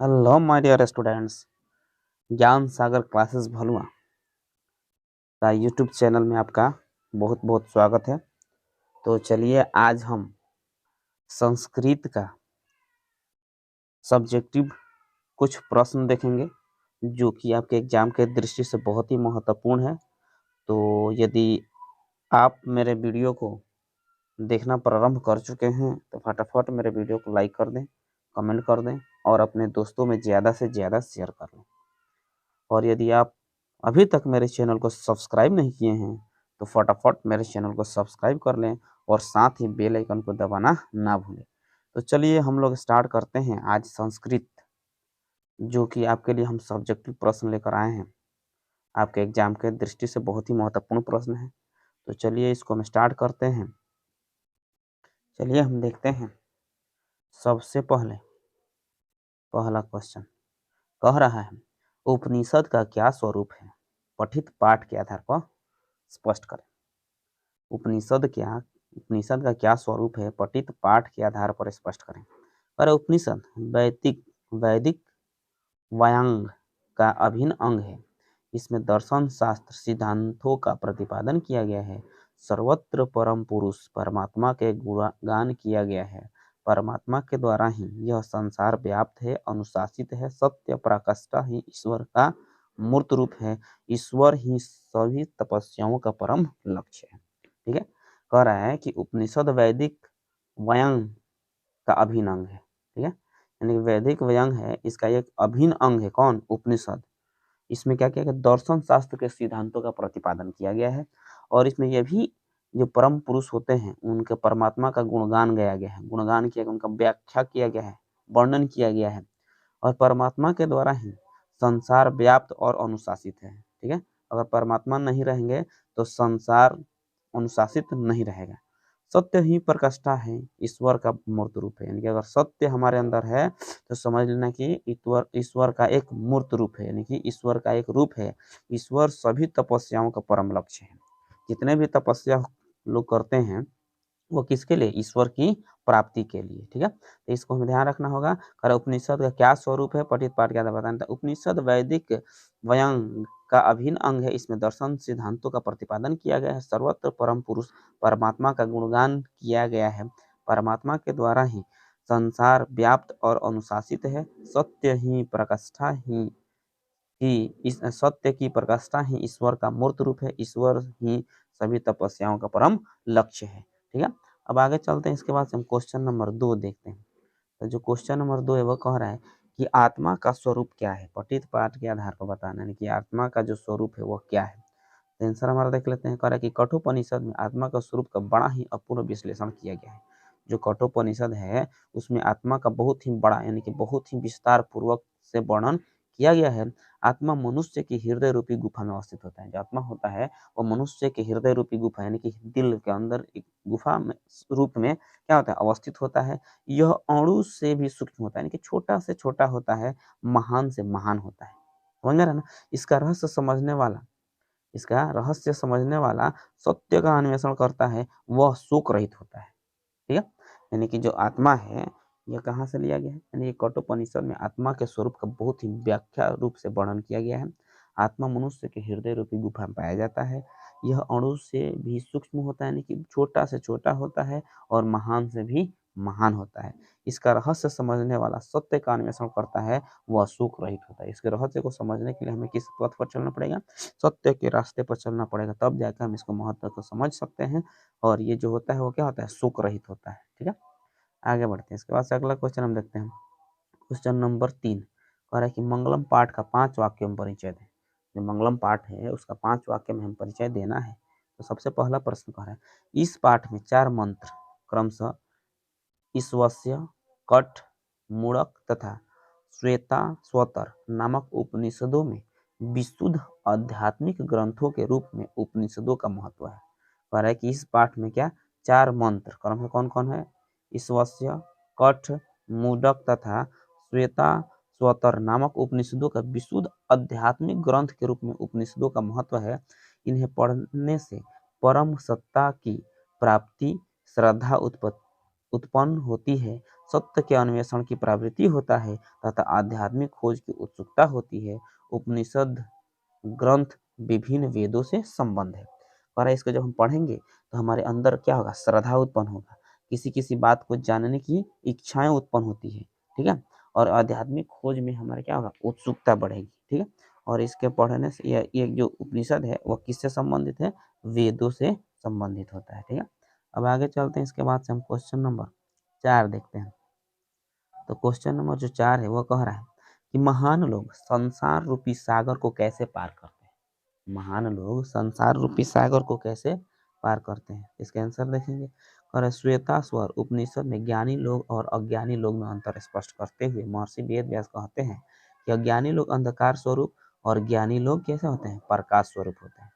Hello my dear students. ज्ञान सागर classes Bhalua का YouTube channel में आपका बहुत बहुत स्वागत है। तो चलिए आज हम संस्कृत का सब्जेक्टिव कुछ प्रश्न देखेंगे जो कि आपके एग्जाम के दृष्टि से बहुत ही महत्वपूर्ण है। तो यदि आप मेरे वीडियो को देखना प्रारंभ कर चुके हैं तो फटाफट मेरे वीडियो को लाइक कर दें, कमेंट कर दें और अपने दोस्तों में ज़्यादा से ज़्यादा शेयर कर लें। और यदि आप अभी तक मेरे चैनल को सब्सक्राइब नहीं किए हैं तो फटाफट मेरे चैनल को सब्सक्राइब कर लें और साथ ही बेल आइकन को दबाना ना भूलें। तो चलिए हम लोग स्टार्ट करते हैं आज संस्कृत, जो कि आपके लिए हम सब्जेक्टिव प्रश्न लेकर आए हैं। आपके एग्जाम के दृष्टि से बहुत ही महत्वपूर्ण प्रश्न है। तो चलिए इसको हम स्टार्ट करते हैं। चलिए हम देखते हैं। सबसे पहला क्वेश्चन कह रहा है, उपनिषद का क्या स्वरूप है? पठित पाठ के आधार पर स्पष्ट करें। उपनिषद का क्या स्वरूप है? पठित पाठ के आधार पर स्पष्ट करें। पर उपनिषद वैदिक वायांग का अभिन्न अंग है। इसमें दर्शन शास्त्र सिद्धांतों का प्रतिपादन किया गया है। सर्वत्र परम पुरुष परमात्मा के गुणगान किया गया है। परमात्मा के द्वारा ही यह संसार व्याप्त है, अनुशासित है। सत्य पराकाष्ठा ही ईश्वर का मूर्त रूप है। ईश्वर ही सभी तपस्याओं का परम लक्ष्य है। ठीक है, कह रहा है कि उपनिषद वैदिक वायांग का अभिन्न अंग है। ठीक है, यानी वैदिक वायांग है, इसका एक अभिन्न अंग है। कौन? उपनिषद। इसमें क्या किया गया? दर्शन शास्त्र के सिद्धांतों का प्रतिपादन किया गया है और इसमें यह भी जो परम पुरुष होते हैं उनके परमात्मा का गुणगान गाया गया है, गुणगान किया गया, उनका व्याख्या किया गया है, वर्णन किया गया है। और परमात्मा के द्वारा ही संसार व्याप्त और अनुशासित है। ठीक है, अगर परमात्मा नहीं रहेंगे तो संसार अनुशासित नहीं रहेगा। सत्य ही प्रकाष्ठा है, ईश्वर का मूर्त रूप है। यानी कि अगर सत्य हमारे अंदर है तो समझ लेना कि ईश्वर का एक मूर्त रूप है, यानी कि ईश्वर का एक रूप है। ईश्वर सभी तपस्याओं का परम लक्ष्य है। जितने भी तपस्या लोग करते हैं वो किसके लिए? ईश्वर की प्राप्ति के लिए। ठीक है, तो इसको हमें ध्यान रखना होगा। कर उपनिषद का क्या स्वरूप है? पठित पाठ क्या बताना था। उपनिषद वैदिक व्यंग का अभिन्न अंग है। इसमें दर्शन सिद्धांतों का प्रतिपादन किया गया है। सर्वत्र परम पुरुष परमात्मा का गुणगान किया गया है। परमात्मा के द्वारा ही संसार व्याप्त और अनुशासित है। इस सत्य की प्रकाष्ठा ही ईश्वर का मूर्त रूप है। ईश्वर ही सभी तपस्याओं का परम लक्ष्य है। ठीक है, अब आगे चलते हैं। इसके बाद हम क्वेश्चन नंबर 2 देखते हैं। तो जो क्वेश्चन नंबर 2 है वह कह रहा है कि आत्मा का स्वरूप क्या है? पठित पाठ के आधार पर बताना है कि आत्मा का जो स्वरूप है वह क्या है। तो आंसर हमारा देख लेते हैं। कह रहा है कि कठोपनिषद में आत्मा का स्वरूप का बड़ा ही अपूर्ण विश्लेषण किया गया है। जो कठोपनिषद है उसमें आत्मा का बहुत ही बड़ा यानी कि बहुत ही विस्तार पूर्वक से वर्णन किया गया है। आत्मा मनुष्य की हृदय रूपी गुफा में अवस्थित होता है। जो आत्मा होता है वो मनुष्य के हृदय रूपी गुफा यानी कि दिल के अंदर एक गुफा में रूप में क्या होता है? अवस्थित होता है। यह अणु से भी सूक्ष्म होता है, यानी कि छोटा से छोटा होता है, महान से महान होता है। समझ में आ रहा है ना? इसका रहस्य समझने वाला सत्य का अन्वेषण करता है, वह शोक रहित होता है। ठीक है, यानी कि जो आत्मा है यह कहाँ से लिया गया है? यानी कि कठोपनिषद में आत्मा के स्वरूप का बहुत ही व्याख्या रूप से वर्णन किया गया है। आत्मा मनुष्य के हृदय रूपी गुफा में पाया जाता है। यह अणु से भी सूक्ष्म होता है, यानी कि छोटा से छोटा होता है और महान से भी महान होता है। इसका रहस्य समझने वाला सत्य का अन्वेषण करता है, वह शोक रहित होता है। इसके रहस्य को समझने के लिए हमें किस पथ पर चलना पड़ेगा? सत्य के रास्ते पर चलना पड़ेगा, तब जाकर हम इसको महत्व को समझ सकते हैं। और ये जो होता है वो क्या होता है? शोक रहित होता है। ठीक है, आगे बढ़ते हैं। इसके बाद से अगला क्वेश्चन हम देखते हैं। क्वेश्चन नंबर 3 कह रहा है कि मंगलम पाठ का 5 वाक्यों में परिचय दें। जो मंगलम पाठ है उसका 5 वाक्य में हम परिचय देना है। तो सबसे पहला प्रश्न कह रहा है, इस पाठ में 4 मंत्र क्रमशः ईश्वस्य, कठ, मूढ़क तथा श्वेताश्वतर नामक उपनिषदों में विशुद्ध आध्यात्मिक ग्रंथों के रूप में उपनिषदों का महत्व है। कह रहा है कि इस पाठ में क्या 4 मंत्र क्रम कौन कौन है? ईश्वस्य, कठ, मूढ़क तथा श्वेताश्वतर नामक उपनिषदों का विशुद्ध आध्यात्मिक ग्रंथ के रूप में उपनिषदों का महत्व है। इन्हें पढ़ने से परम सत्ता की प्राप्ति श्रद्धा उत्पन्न होती है सत्य के अन्वेषण की प्रवृत्ति होता है तथा आध्यात्मिक खोज की उत्सुकता होती है। उपनिषद ग्रंथ विभिन्न वेदों से संबंध है। और इसको जब हम पढ़ेंगे तो हमारे अंदर क्या होगा, श्रद्धा उत्पन्न होगा, किसी किसी बात को जानने की इच्छाएं उत्पन्न होती है, ठीक है। और आध्यात्मिक खोज में हमारे क्या होगा, उत्सुकता बढ़ेगी, ठीक है। और इसके पढ़ने से ये जो उपनिषद है वह किससे संबंधित है, वेदों से संबंधित होता है, ठीक है। अब आगे चलते हैं, इसके बाद से हम क्वेश्चन नंबर 4 देखते हैं। तो क्वेश्चन नंबर जो 4 है वो कह रहा है कि महान लोग संसार रूपी सागर को कैसे पार करते हैं। महान लोग संसार रूपी सागर को कैसे पार करते हैं, इसका आंसर देखेंगे। और श्वेता स्वर उपनिषद में ज्ञानी लोग और अज्ञानी लोग में अंतर स्पष्ट करते हुए महर्षि वेद व्यास कहते हैं कि अज्ञानी लोग अंधकार स्वरूप और ज्ञानी लोग कैसे होते हैं, प्रकाश स्वरूप होते हैं।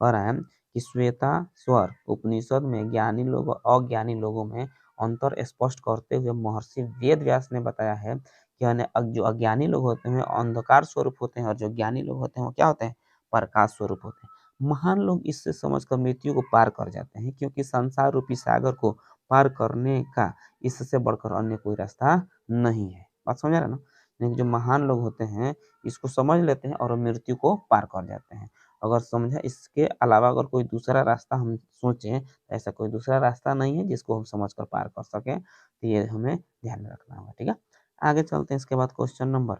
और है कि श्वेता स्वर उपनिषद में ज्ञानी लोग और अज्ञानी लोगों में अंतर स्पष्ट करते हुए महर्षि वेद व्यास ने बताया है कि जो अज्ञानी लोग होते हैं अंधकार स्वरूप होते हैं और जो ज्ञानी लोग होते हैं वो क्या होते हैं, प्रकाश स्वरूप होते हैं। महान लोग इससे समझकर मृत्यु को पार कर जाते हैं क्योंकि संसार रूपी सागर को पार करने का इससे बढ़कर अन्य कोई रास्ता नहीं है। बात समझ रहे ना, यानी जो महान लोग होते हैं इसको समझ लेते हैं और मृत्यु को पार कर जाते हैं। अगर समझा इसके अलावा अगर कोई दूसरा रास्ता हम सोचें तो ऐसा कोई दूसरा रास्ता नहीं है जिसको हम समझ कर पार कर सकें, तो ये हमें ध्यान में रखना होगा, ठीक है। आगे चलते हैं, इसके बाद क्वेश्चन नंबर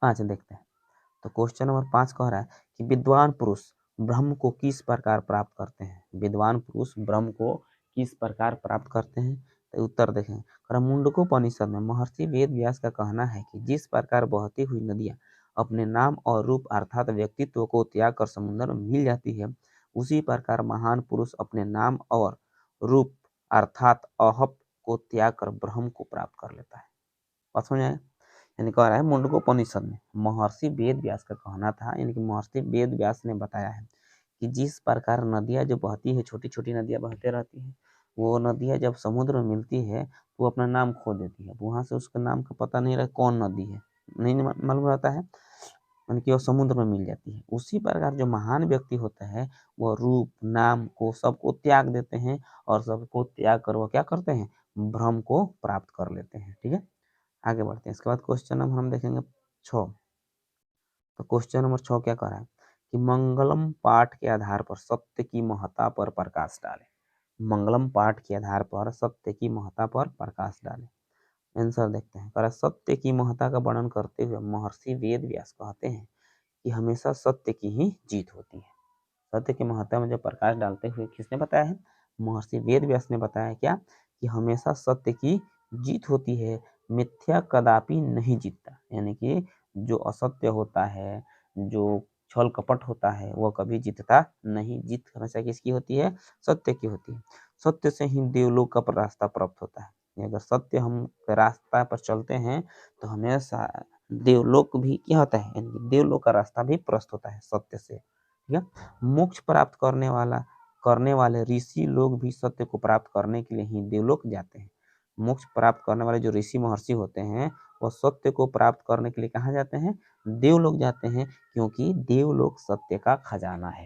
5 देखते हैं। तो क्वेश्चन नंबर 5 कह रहा है कि विद्वान पुरुष ब्रह्म को किस प्रकार प्राप्त करते हैं। विद्वान पुरुष ब्रह्म को किस प्रकार प्राप्त करते हैं, तो उत्तर देखें। मुंडकोपनिषद में महर्षि वेद व्यास का कहना है कि जिस प्रकार बहती हुई नदियां अपने नाम और रूप अर्थात व्यक्तित्व को त्याग कर समुद्र में मिल जाती है, उसी प्रकार महान पुरुष अपने नाम और रूप अर्थात अहप को त्याग कर ब्रह्म को प्राप्त कर लेता है। बात समझ आया, यानी कह रहा है मुंडकोपनिषद में महर्षि वेद व्यास का कहना था, यानी कि महर्षि वेद व्यास ने बताया है कि जिस प्रकार नदियां जो बहती है, छोटी छोटी नदियां बहते रहती है, वो नदियां जब समुद्र में मिलती है तो वो अपना नाम खो देती है, वहां से उसके नाम का पता नहीं रहा कौन नदी है, नहीं मालूम रहता है, यानी कि वो समुद्र में मिल जाती है। उसी प्रकार जो महान व्यक्ति होता है वो रूप नाम को सबको त्याग देते हैं और सबको त्याग कर वो क्या करते हैं, ब्रह्म को प्राप्त कर लेते हैं, ठीक है। आगे बढ़ते हैं, इसके बाद क्वेश्चन नंबर हम देखेंगे 6। तो क्वेश्चन नंबर 6 क्या कर रहा है कि मंगलम पाठ के आधार पर सत्य की महत्ता पर प्रकाश डाले। मंगलम पाठ के आधार पर सत्य की महत्ता पर प्रकाश डाले। आंसर देखते हैं। कर सत्य की महत्ता का वर्णन करते हुए महर्षि वेद व्यास कहते हैं कि हमेशा सत्य की ही जीत होती है। सत्य की महत्ता में जो प्रकाश डालते हुए किसने बताया है, महर्षि वेद व्यास ने बताया क्या, कि हमेशा सत्य की जीत होती है, मिथ्या कदापि नहीं जीतता। यानी कि जो असत्य होता है, जो छल कपट होता है वो कभी जीतता नहीं, जीत हमेशा किसकी होती है, सत्य की होती है। सत्य से ही देवलोक का रास्ता प्राप्त होता है। अगर सत्य हम रास्ता पर चलते हैं तो हमेशा देवलोक भी क्या होता है, यानी कि देवलोक का रास्ता भी प्रस्तुत होता है सत्य से, ठीक है। मोक्ष प्राप्त करने वाले ऋषि लोग भी सत्य को प्राप्त करने के लिए ही देवलोक जाते हैं। मोक्ष प्राप्त करने वाले जो ऋषि महर्षि होते हैं वो सत्य को प्राप्त करने के लिए कहाँ जाते हैं, देवलोक जाते हैं, क्योंकि देवलोक सत्य का खजाना है।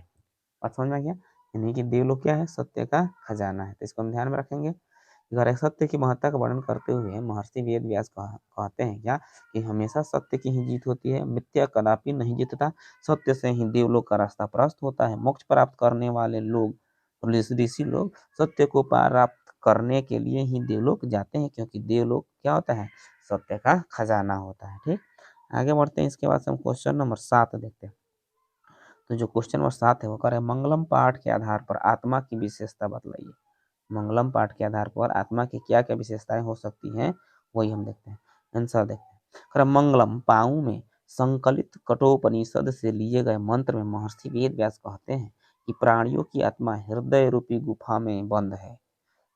बात समझ में आ गया, यानी कि देवलोक क्या है, सत्य का खजाना है। तो इसको हम ध्यान में रखेंगे। अगर सत्य की महत्ता का वर्णन करते हुए महर्षि वेद व्यास कहते हैं क्या, कि हमेशा सत्य की ही जीत होती है, मिथ्या कदापि नहीं जीतता, सत्य से ही देवलोक का रास्ता प्रशस्त होता है। मोक्ष प्राप्त करने वाले लोग ऋषि लोग सत्य को प्राप्त करने के लिए ही देवलोक जाते हैं, क्योंकि देवलोक क्या होता है, सत्य का खजाना होता है, ठीक। आगे बढ़ते हैं, इसके बाद से हम क्वेश्चन नंबर 7 देखते हैं। तो जो क्वेश्चन नंबर 7 है वो कह रहे हैं मंगलम पाठ के आधार पर आत्मा की विशेषता बतलाइए। मंगलम पाठ के आधार पर आत्मा की क्या क्या विशेषताएं हो सकती हैं, वही हम देखते हैं। आंसर देखते हैं। खैर मंगलम पाऊ में संकलित कठोपनिषद से लिए गए मंत्र में महर्षि वेद व्यास कहते हैं कि प्राणियों की आत्मा हृदय रूपी गुफा में बंद है।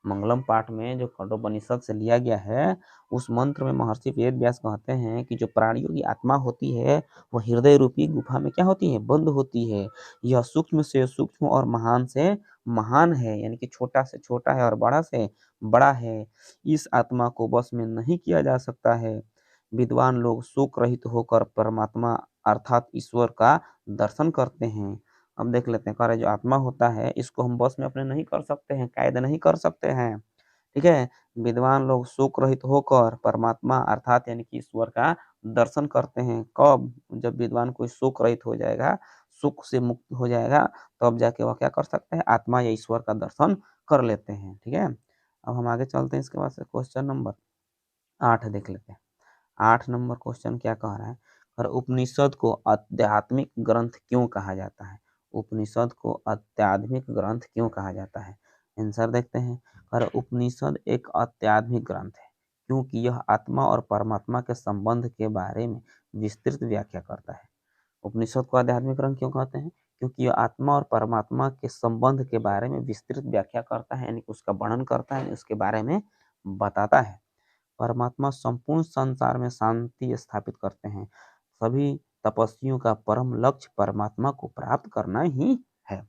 मंगलम पाठ में जो कठोपनिषद से लिया गया है उस मंत्र में महर्षि वेद व्यास कहते हैं कि जो प्राणियों की आत्मा होती है वो हृदय रूपी गुफा में क्या होती है, बंद होती है। यह सूक्ष्म से सूक्ष्म और महान से महान है, यानी कि छोटा से छोटा है और बड़ा से बड़ा है। इस आत्मा को बस में नहीं किया जा सकता है। विद्वान लोग शोक रहित होकर परमात्मा अर्थात ईश्वर का दर्शन करते हैं। अब देख लेते हैं, कार्य जो आत्मा होता है इसको हम बस में अपने नहीं कर सकते हैं, कैद नहीं कर सकते हैं। ठीक है। विद्वान लोग शोक रहित होकर परमात्मा अर्थात यानी कि ईश्वर का दर्शन करते हैं। कब? जब विद्वान कोई शोक रहित हो जाएगा, शोक से मुक्त हो जाएगा, तब जाके वह क्या कर सकते हैं? आत्मा या ईश्वर का दर्शन कर लेते हैं। ठीक है। अब हम आगे चलते हैं। इसके बाद से क्वेश्चन नंबर 8 देख लेते हैं। 8 नंबर क्वेश्चन क्या कह रहा है? और उपनिषद को आध्यात्मिक ग्रंथ क्यों कहा जाता है? उपनिषद को आध्यात्मिक ग्रंथ क्यों कहा जाता है? आंसर देखते हैं। और उपनिषद एक आध्यात्मिक ग्रंथ है क्योंकि यह आत्मा और परमात्मा के संबंध के बारे में विस्तृत व्याख्या करता है। उपनिषद को आध्यात्मिक ग्रंथ क्यों कहते हैं? क्योंकि यह आत्मा और परमात्मा के संबंध के बारे में विस्तृत व्याख्या करता है, यानी उसका वर्णन करता है, उसके बारे में बताता है। परमात्मा संपूर्ण संसार में शांति स्थापित करते हैं। सभी तपस्वियों का परम लक्ष्य परमात्मा को प्राप्त करना ही है।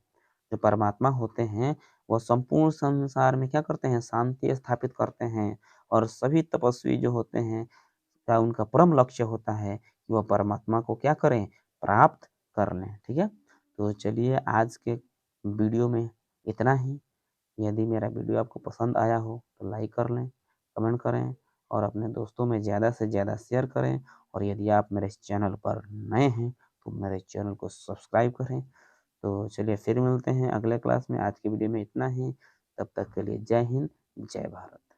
जो परमात्मा होते हैं वह संपूर्ण संसार में क्या करते हैं? शांति स्थापित करते हैं। और सभी तपस्वी जो होते हैं का उनका परम लक्ष्य होता है कि वह परमात्मा को क्या करें? प्राप्त कर लें। ठीक है। तो चलिए आज के वीडियो में इतना ही। यदि मेरा वीडियो आपको पसंद आया हो तो लाइक कर लें, कमेंट करें और अपने दोस्तों में ज़्यादा से ज़्यादा शेयर करें। और यदि आप मेरे इस चैनल पर नए हैं तो मेरे चैनल को सब्सक्राइब करें। तो चलिए फिर मिलते हैं अगले क्लास में। आज की वीडियो में इतना ही। तब तक के लिए जय हिंद, जय भारत।